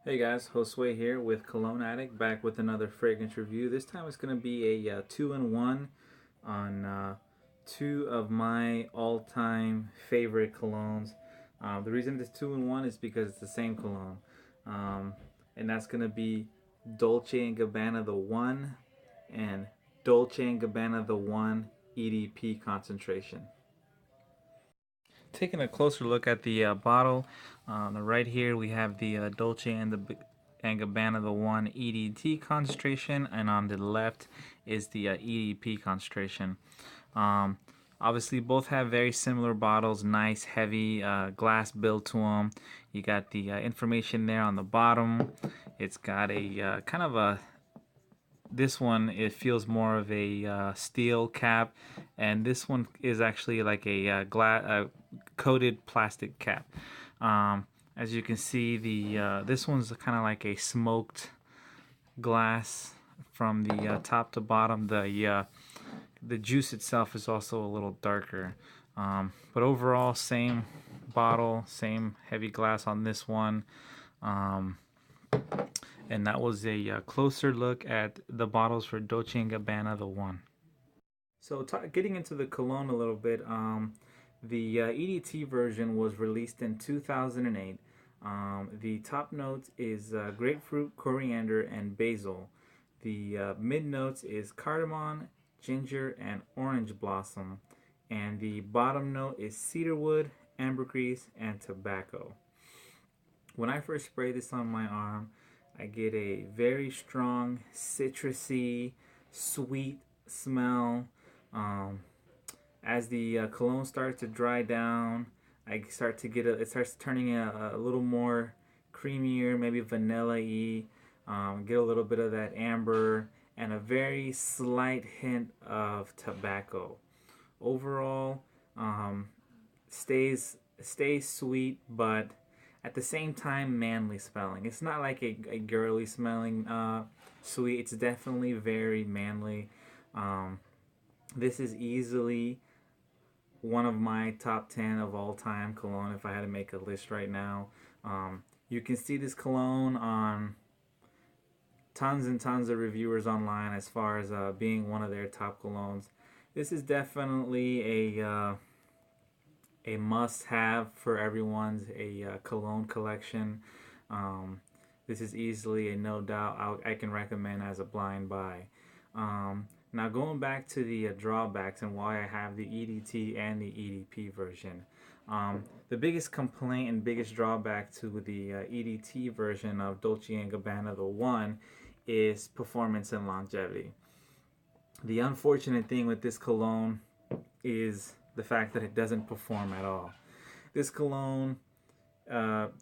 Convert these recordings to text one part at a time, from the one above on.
Hey guys, Josue here with Cologne Addict, back with another fragrance review. This time it's going to be a two-in-one on two of my all-time favorite colognes. The reason it's two-in-one is because it's the same cologne. Um, and that's going to be Dolce & Gabbana the 1 and Dolce & Gabbana the 1 EDP concentration. Taking a closer look at the bottle, on the right here we have the Dolce and Gabbana the 1 EDT concentration, and on the left is the EDP concentration. Um, Obviously both have very similar bottles, nice heavy glass build to them. You got the information there on the bottom. It's got a kind of a this one, it feels more of a steel cap, and this one is actually like a glass coated plastic cap. As you can see, the this one's kind of like a smoked glass from the top to bottom. The juice itself is also a little darker, but overall same bottle, same heavy glass on this one. Um, and that was a closer look at the bottles for Dolce & Gabbana the 1. So getting into the cologne a little bit, the EDT version was released in 2008. The top notes is grapefruit, coriander, and basil. The mid notes is cardamom, ginger, and orange blossom. And the bottom note is cedarwood, ambergris, and tobacco. When I first spray this on my arm, I get a very strong, citrusy, sweet smell. Um, as the cologne starts to dry down, I start to get it starts turning a little more creamier, maybe vanilla-y. Get a little bit of that amber and a very slight hint of tobacco. Overall, stays sweet, but at the same time manly smelling. It's not like a girly smelling sweet. It's definitely very manly. This is easily one of my top 10 of all time cologne if I had to make a list right now. You can see this cologne on tons and tons of reviewers online as far as being one of their top colognes. This is definitely a must-have for everyone's cologne collection. This is easily a no doubt I can recommend as a blind buy. Now going back to the drawbacks and why I have the EDT and the EDP version. The biggest complaint and biggest drawback to the EDT version of Dolce & Gabbana the 1 is performance and longevity. The unfortunate thing with this cologne is the fact that it doesn't perform at all. This cologne,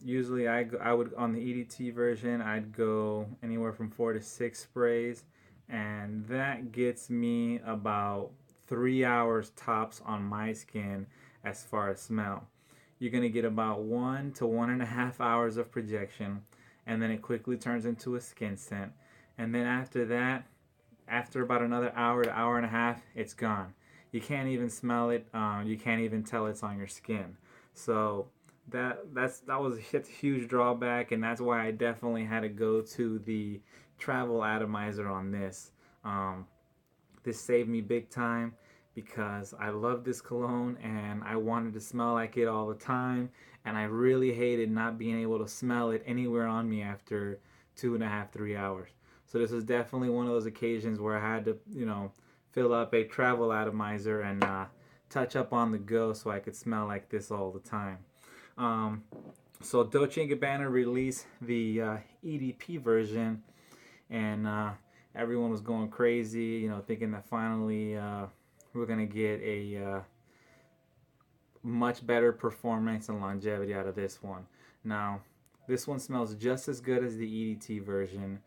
usually I would, on the EDT version, I'd go anywhere from 4 to 6 sprays, and that gets me about 3 hours tops on my skin as far as smell. You're going to get about 1 to 1.5 hours of projection, and then it quickly turns into a skin scent. And then after that, after about another hour to hour and a half, it's gone. You can't even smell it. You can't even tell it's on your skin. So that was a huge drawback, and that's why I definitely had to go to the travel atomizer on this. This saved me big time because I love this cologne and I wanted to smell like it all the time, and I really hated not being able to smell it anywhere on me after 2.5, 3 hours. So this was definitely one of those occasions where I had to, fill up a travel atomizer and touch up on the go so I could smell like this all the time. So Dolce & Gabbana released the EDP version, and everyone was going crazy, thinking that finally we're going to get a much better performance and longevity out of this one. Now, this one smells just as good as the EDT version,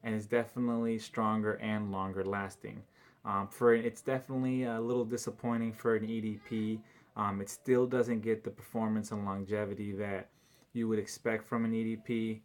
and is definitely stronger and longer lasting. It's definitely a little disappointing for an EDP. It still doesn't get the performance and longevity that you would expect from an EDP.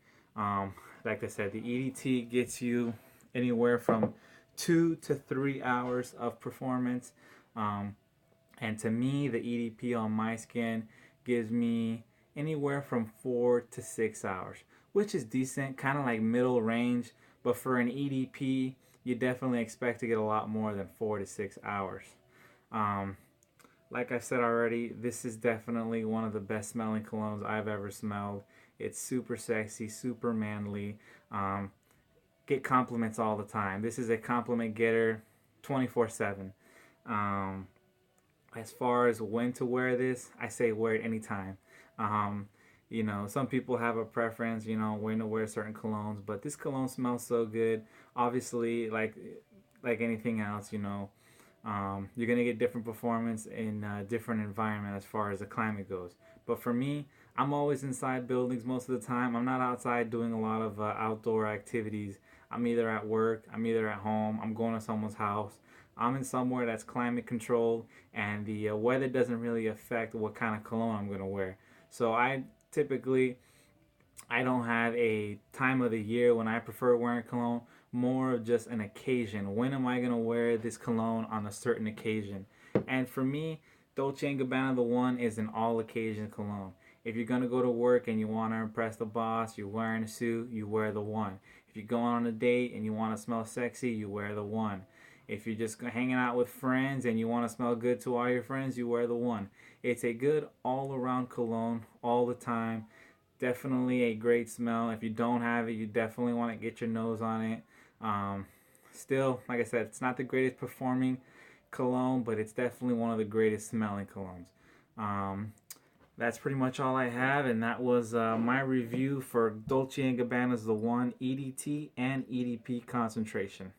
Like I said, the EDT gets you anywhere from 2 to 3 hours of performance. And to me, the EDP on my skin gives me anywhere from 4 to 6 hours, which is decent, kind of like middle range. But for an EDP, you definitely expect to get a lot more than 4 to 6 hours. Um, like I said already, this is definitely one of the best smelling colognes I've ever smelled. It's super sexy, super manly. Um, get compliments all the time. This is a compliment getter 24/7. Um, as far as when to wear this, I say wear it anytime. Um, some people have a preference, when to wear certain colognes, but this cologne smells so good. Obviously, like anything else, you're gonna get different performance in a different environment as far as the climate goes. But for me, I'm always inside buildings most of the time. I'm not outside doing a lot of outdoor activities. I'm either at work, I'm either at home, I'm going to someone's house. I'm in somewhere that's climate controlled, and the weather doesn't really affect what kind of cologne I'm gonna wear. So typically I don't have a time of the year when I prefer wearing cologne, more of just an occasion. When am I going to wear this cologne on a certain occasion? And for me, Dolce & Gabbana The One is an all occasion cologne. If you're going to go to work and you want to impress the boss, you're wearing a suit, you wear The One. If you're going on a date and you want to smell sexy, you wear The One. If you're just hanging out with friends and you want to smell good to all your friends, you wear The One. It's a good all around cologne all the time. Definitely a great smell. If you don't have it, you definitely want to get your nose on it. Um, Still, like I said, it's not the greatest performing cologne, but it's definitely one of the greatest smelling colognes. Um, that's pretty much all I have, and that was my review for Dolce & Gabbana's The One EDT and EDP concentration.